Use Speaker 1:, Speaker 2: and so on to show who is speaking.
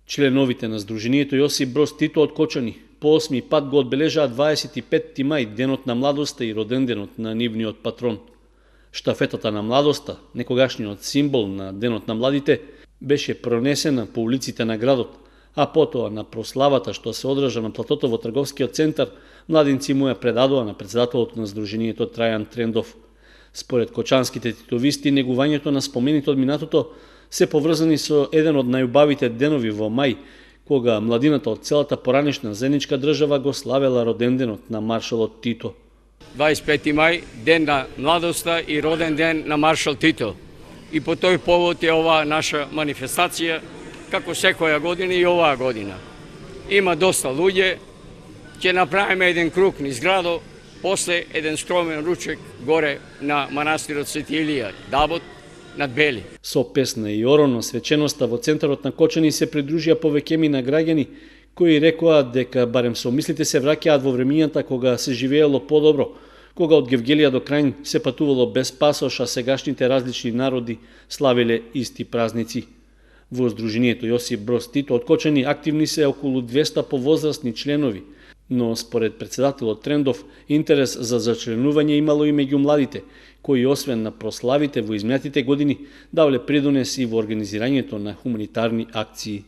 Speaker 1: Членовите на Сдруженијето Јосип Броз Тито од Кочани по 8 пат го одбележаат 25 мај, денот на младоста и роденденот на нивниот патрон. Штафетата на младоста, некогашниот символ на денот на младите, беше пронесена по улиците на градот, а потоа на прославата што се одржа на платото во трговскиот центар, младинци му ја предадоа на председателот на Сдруженијето Трајан Трендов. Според кочанските титовисти, негувањето на спомените од минатото се поврзани со еден од најубавите денови во мај, кога младината од целата поранешна заедничка држава го славела роденденот на маршалот Тито.
Speaker 2: 25 мај, ден на младоста и роден ден на маршал Тито. И по тој повод е ова наша манифестација, како секоја година и оваа година. Има доста луѓе, ќе направиме еден круг низ градот, после еден скромен ручек горе на манастирот Свети Илија, Дабот, над Бели.
Speaker 1: Со песна и орон на свеченоста во центарот на Кочани се придружија повеќеми на граѓани кои рекоа дека барем со мислите се враќаат во времињата кога се живеело подобро, кога од Гевгелија до Крајн се патувало без пасош, а сегашните различни народи славеле исти празници. Во Сдруженијето Јосип Броз Тито од Кочани активни се околу 200 повозрастни членови, но според председателот Трендов интерес за зачленување имало и меѓу младите, кои освен на прославите во изминатите години давале придонес и во организирањето на хуманитарни акции.